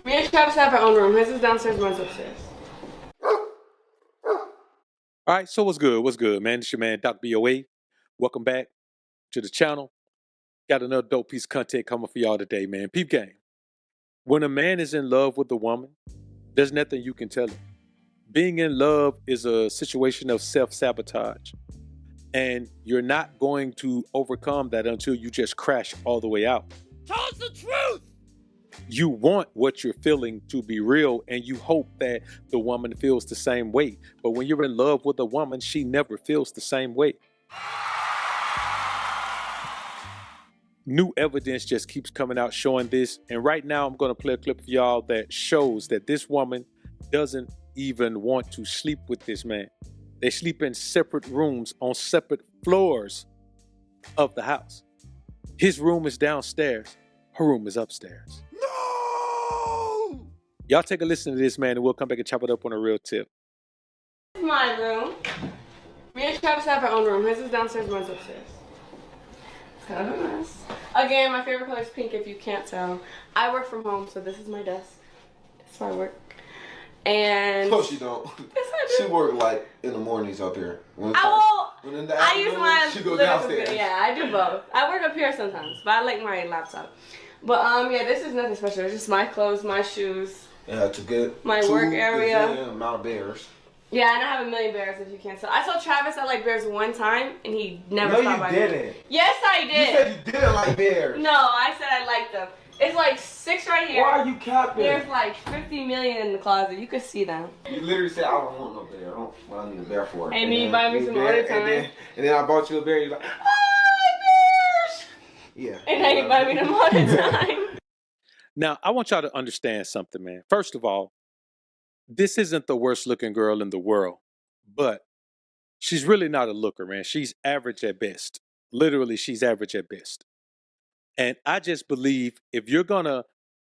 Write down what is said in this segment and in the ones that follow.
Me and Travis have our own room. His is downstairs, mine's upstairs. All right, so what's good? What's good, man? It's your man, Dr. BOA. Welcome back to the channel. Got another dope piece of content coming for y'all today, man. Peep game. When a man is in love with a woman, there's nothing you can tell him. Being in love is a situation of self-sabotage. And you're not going to overcome that until you just crash all the way out. Tell us the truth! You want what you're feeling to be real, and you hope that the woman feels the same way. But when you're in love with a woman, she never feels the same way. New evidence just keeps coming out showing this. And right now I'm going to play a clip for y'all that shows that this woman doesn't even want to sleep with this man. They sleep in separate rooms on separate floors of the house. His room is downstairs. Her room is upstairs. No! Y'all take a listen to this, man, and we'll come back and chop it up on a real tip. This is my room. Me and Travis have our own room. His is downstairs, mine's upstairs. It's kind of a mess. Again, my favorite color is pink, if you can't tell. I work from home, so this is my desk. That's where I work. And No, she don't. Yes, I do. She work like in the mornings up here. I use my she go little downstairs. computer. Yeah, I do both. I work up here sometimes, but I like my laptop. But yeah, this is nothing special. It's just my clothes, my shoes. Yeah, to get my work area. Amount of bears. Yeah, and I have a million bears, if you can't tell. I saw Travis I like bears one time, and he never stopped by me. No, you didn't. Yes, I did. You said you didn't like bears. No, I said I liked them. It's like 6 right here. Why are you capping? There's like 50 million in the closet. You could see them. You literally said, I don't want no bear. I need a bear for it. And me buy me some all the time. And then I bought you a bear. You're like, I like bears. Yeah. And now you buy me them all the time. Now, I want y'all to understand something, man. First of all, this isn't the worst looking girl in the world, but she's really not a looker, man. She's average at best. Literally, she's average at best. And I just believe if you're going to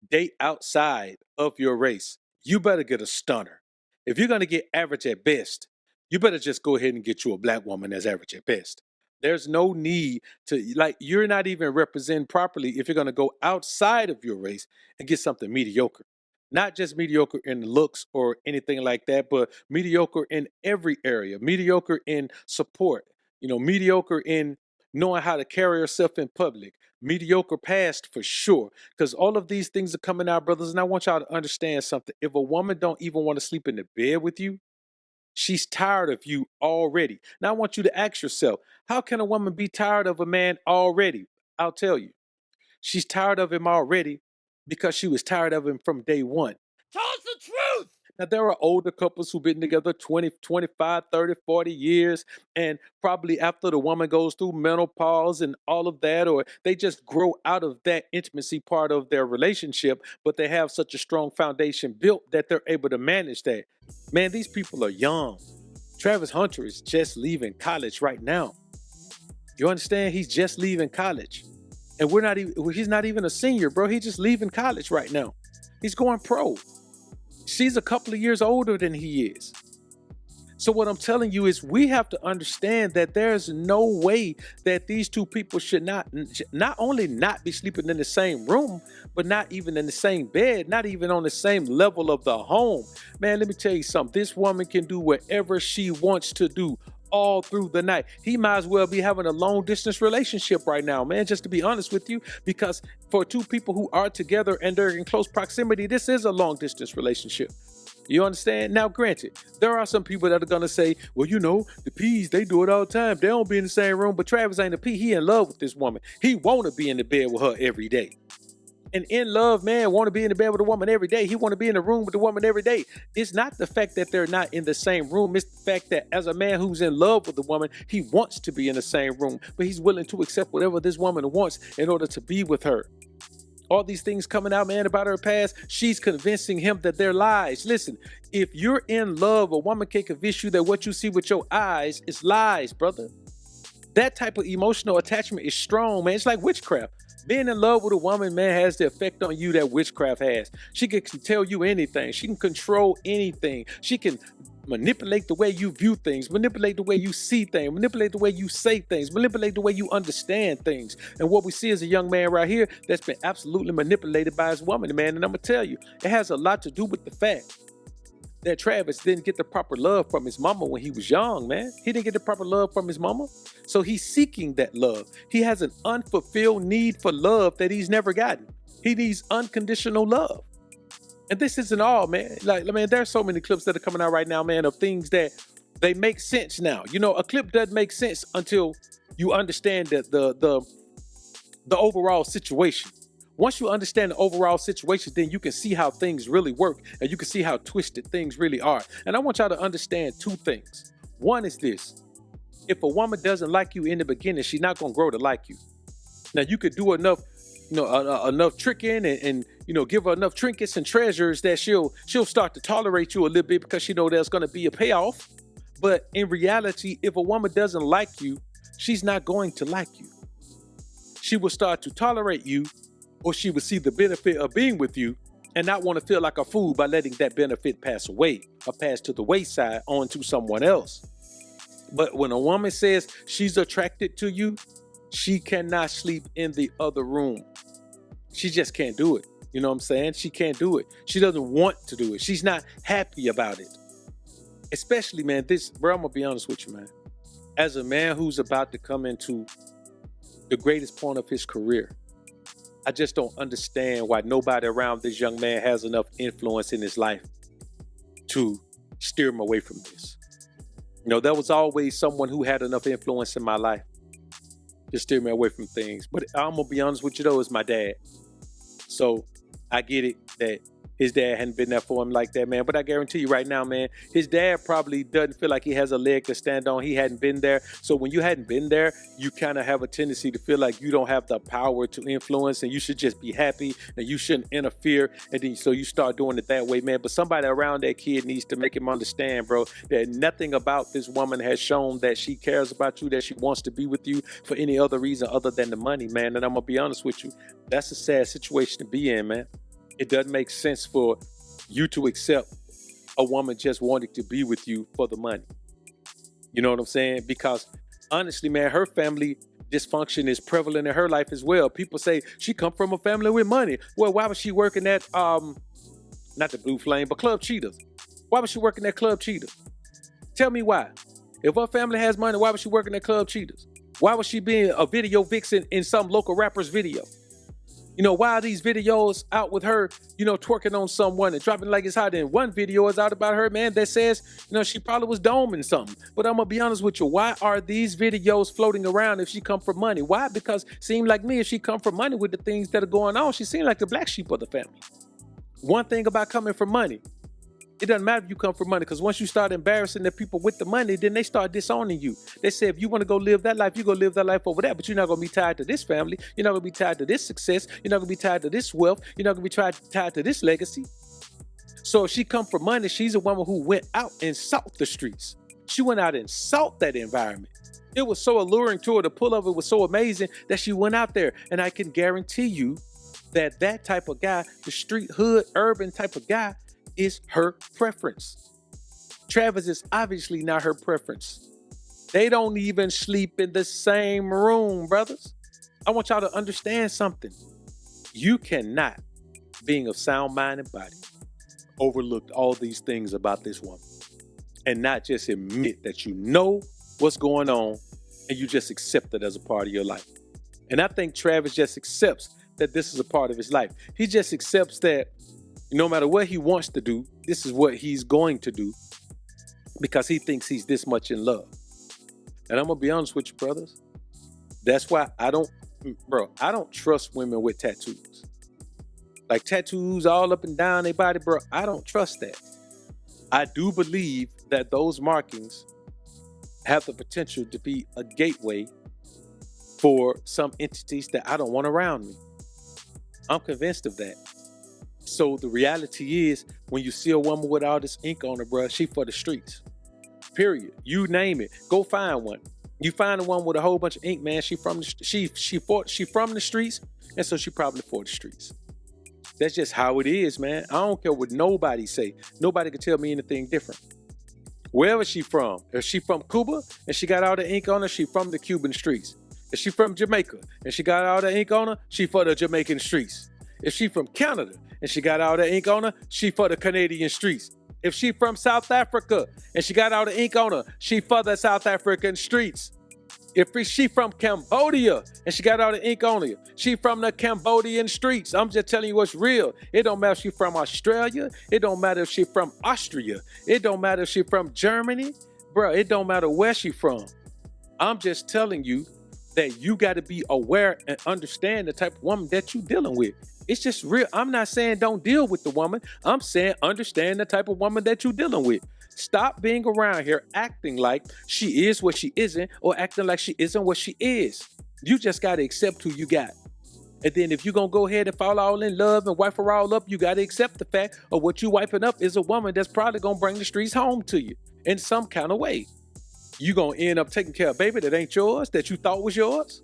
date outside of your race, you better get a stunner. If you're going to get average at best, you better just go ahead and get you a black woman that's average at best. There's no need to, like, you're not even represented properly if you're going to go outside of your race and get something mediocre. Not just mediocre in looks or anything like that, but mediocre in every area. Mediocre in support. You know, mediocre in knowing how to carry herself in public. Mediocre past for sure. Because all of these things are coming out, brothers. And I want y'all to understand something. If a woman don't even want to sleep in the bed with you, she's tired of you already. Now I want you to ask yourself, how can a woman be tired of a man already? I'll tell you. She's tired of him already because she was tired of him from day one. Tell us the truth. Now, there are older couples who've been together 20, 25, 30, 40 years, and probably after the woman goes through menopause and all of that, or they just grow out of that intimacy part of their relationship, but they have such a strong foundation built that they're able to manage that. Man, these people are young. Travis Hunter is just leaving college right now. You understand? He's just leaving college. And he's not even a senior, bro. He's just leaving college right now. He's going pro. She's a couple of years older than he is. So what I'm telling you is we have to understand that there's no way that these two people should not only not be sleeping in the same room, but not even in the same bed, not even on the same level of the home. Man, let me tell you something. This woman can do whatever she wants to do all through the night. He might as well be having a long distance relationship right now, man, just to be honest with you, because for two people who are together and they're in close proximity, this is a long distance relationship. You understand? Now, granted, there are some people that are going to say, well, you know, the P's, they do it all the time. They don't be in the same room, but Travis ain't a P. He in love with this woman. He want to be in the bed with her every day. An in love man want to be in the bed with a woman every day. He want to be in the room with the woman every day. It's not the fact that they're not in the same room. It's the fact that as a man who's in love with the woman, he wants to be in the same room, but he's willing to accept whatever this woman wants in order to be with her. All these things coming out, man, about her past, she's convincing him that they're lies. Listen, if you're in love, a woman can convince you that what you see with your eyes is lies, brother. That type of emotional attachment is strong, man. It's like witchcraft. Being in love with a woman, man, has the effect on you that witchcraft has. She can tell you anything. She can control anything. She can manipulate the way you view things, manipulate the way you see things, manipulate the way you say things, manipulate the way you understand things. And what we see is a young man right here that's been absolutely manipulated by his woman, man. And I'm gonna tell you, it has a lot to do with the fact that Travis didn't get the proper love from his mama when he was young, man. He didn't get the proper love from his mama. So he's seeking that love. He has an unfulfilled need for love that he's never gotten. He needs unconditional love. And this isn't all, man. Like, man, there's so many clips that are coming out right now, man, of things that they make sense now. You know, a clip doesn't make sense until you understand that the overall situation. Once you understand the overall situation, then you can see how things really work and you can see how twisted things really are. And I want y'all to understand two things. One is this: if a woman doesn't like you in the beginning, she's not gonna grow to like you. Now you could do enough, enough tricking and give her enough trinkets and treasures that she'll start to tolerate you a little bit because she know there's gonna be a payoff. But in reality, if a woman doesn't like you, she's not going to like you. She will start to tolerate you, or she will see the benefit of being with you and not want to feel like a fool by letting that benefit pass away or pass to the wayside onto someone else. But when a woman says she's attracted to you, she cannot sleep in the other room. She just can't do it. You know what I'm saying? She can't do it. She doesn't want to do it. She's not happy about it. Especially, man, bro, I'm gonna be honest with you, man. As a man who's about to come into the greatest point of his career, I just don't understand why nobody around this young man has enough influence in his life to steer him away from this. There was always someone who had enough influence in my life to steer me away from things. But I'm going to be honest with you, though, it's my dad. So I get it that his dad hadn't been there for him like that, man. But I guarantee you right now, man, his dad probably doesn't feel like he has a leg to stand on. He hadn't been there. So when you hadn't been there, you kind of have a tendency to feel like you don't have the power to influence and you should just be happy and you shouldn't interfere. And then so you start doing it that way, man. But somebody around that kid needs to make him understand, bro, that nothing about this woman has shown that she cares about you, that she wants to be with you for any other reason other than the money, man. And I'm going to be honest with you. That's a sad situation to be in, man. It doesn't make sense for you to accept a woman just wanting to be with you for the money. You know what I'm saying? Because honestly, man, her family dysfunction is prevalent in her life as well. People say she come from a family with money. Well, why was she working at, not the Blue Flame, but Club Cheetahs? Why was she working at Club Cheetahs? Tell me why. If her family has money, why was she working at Club Cheetahs? Why was she being a video vixen in some local rapper's video? Why are these videos out with her, twerking on someone and dropping like it's hot? And one video is out about her, man, that says, she probably was doming something. But I'm going to be honest with you. Why are these videos floating around if she come for money? Why? Because seem like me, if she come for money with the things that are going on, she seemed like the black sheep of the family. One thing about coming for money, it doesn't matter if you come for money, because once you start embarrassing the people with the money, then they start disowning you. They say, if you want to go live that life, you go live that life over there, but you're not going to be tied to this family. You're not going to be tied to this success. You're not going to be tied to this wealth. You're not going to be tied to this legacy. So if she come for money, she's a woman who went out and sought the streets. She went out and sought that environment. It was so alluring to her. The pull of it was so amazing that she went out there. And I can guarantee you that type of guy, the street, hood, urban type of guy, is her preference. Travis is obviously not her preference. They don't even sleep in the same room, brothers. I want y'all to understand something. You cannot, being of sound mind and body, overlook all these things about this woman and not just admit that you know what's going on and you just accept it as a part of your life. And I think Travis just accepts that this is a part of his life. He just accepts that no matter what he wants to do, this is what he's going to do because he thinks he's this much in love. And I'm going to be honest with you, brothers. That's why I don't trust women with tattoos. Like tattoos all up and down their body, bro. I don't trust that. I do believe that those markings have the potential to be a gateway for some entities that I don't want around me. I'm convinced of that. So the reality is, when you see a woman with all this ink on her, bro, she for the streets. Period. You name it. Go find one. You find the one with a whole bunch of ink, man. She from the streets, and so she probably for the streets. That's just how it is, man. I don't care what nobody say. Nobody can tell me anything different. Wherever she from. If she from Cuba and she got all the ink on her, she from the Cuban streets. If she from Jamaica and she got all the ink on her, she for the Jamaican streets. If she from Canada and she got all the ink on her, she for the Canadian streets. If she from South Africa and she got all the ink on her, she for the South African streets. If she from Cambodia and she got all the ink on her, she from the Cambodian streets. I'm just telling you what's real. It don't matter if she from Australia. It don't matter if she from Austria. It don't matter if she from Germany. Bro, it don't matter where she from. I'm just telling you that you got to be aware and understand the type of woman that you dealing with. It's just real. I'm not saying don't deal with the woman. I'm saying understand the type of woman that you dealing with. Stop being around here acting like she is what she isn't or acting like she isn't what she is. You just got to accept who you got. And then if you're going to go ahead and fall all in love and wipe her all up, you got to accept the fact of what you wiping up is a woman that's probably going to bring the streets home to you in some kind of way. You going to end up taking care of a baby that ain't yours, that you thought was yours.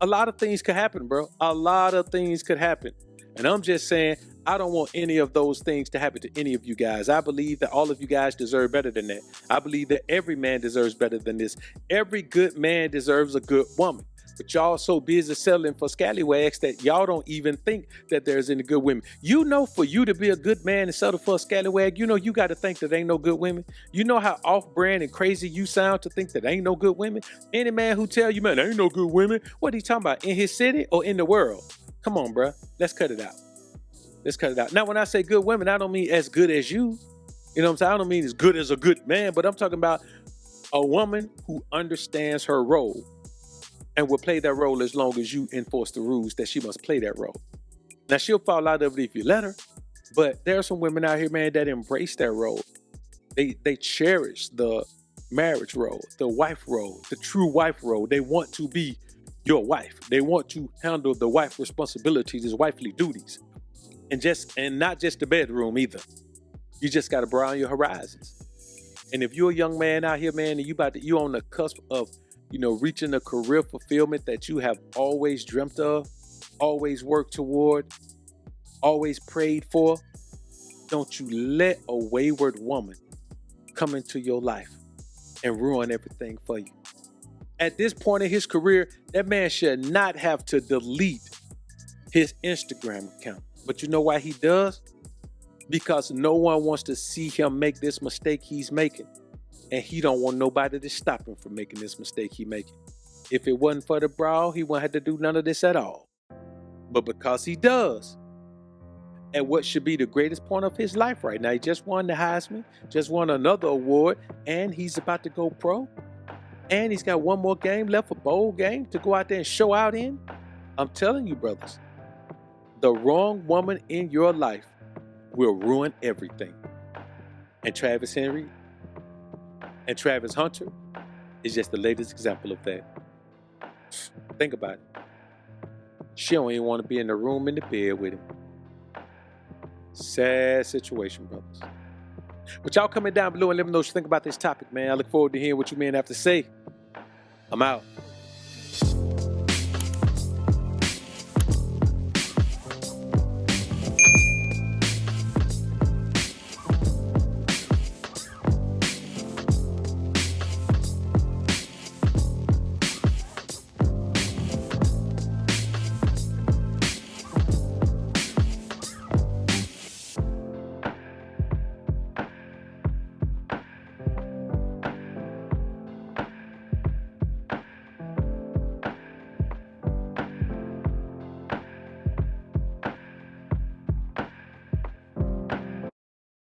A lot of things could happen, bro. A lot of things could happen. And I'm just saying, I don't want any of those things to happen to any of you guys. I believe that all of you guys deserve better than that. I believe that every man deserves better than this. Every good man deserves a good woman. But y'all so busy selling for scallywags that y'all don't even think that there's any good women. You know, for you to be a good man and settle for a scallywag, you know you got to think that ain't no good women. You know how off-brand and crazy you sound to think that ain't no good women? Any man who tell you, man, there ain't no good women, what are you talking about? In his city or in the world? Come on, bro. Let's cut it out. Let's cut it out. Now, when I say good women, I don't mean as good as you. You know what I'm saying? I don't mean as good as a good man, but I'm talking about a woman who understands her role and will play that role as long as you enforce the rules that she must play that role. Now, she'll fall out of it if you let her, but there are some women out here, man, that embrace that role. They cherish the marriage role, the wife role, the true wife role. They want to be your wife. They want to handle the wife responsibilities, his wifely duties. And not just the bedroom either. You just got to broaden your horizons. And if you're a young man out here, man, and you on the cusp of, reaching a career fulfillment that you have always dreamt of, always worked toward, always prayed for, don't you let a wayward woman come into your life and ruin everything for you. At this point in his career, that man should not have to delete his Instagram account. But you know why he does? Because no one wants to see him make this mistake he's making. And he don't want nobody to stop him from making this mistake he's making. If it wasn't for the brawl, he wouldn't have to do none of this at all. But because he does, at what should be the greatest point of his life right now, he just won the Heisman, just won another award, and he's about to go pro. And he's got one more game left, a bowl game, to go out there and show out in. I'm telling you, brothers, the wrong woman in your life will ruin everything. And Travis Henry and Travis Hunter is just the latest example of that. Think about it. She don't even want to be in the room in the bed with him. Sad situation, brothers. But y'all comment down below and let me know what you think about this topic, man. I look forward to hearing what you men have to say. I'm out.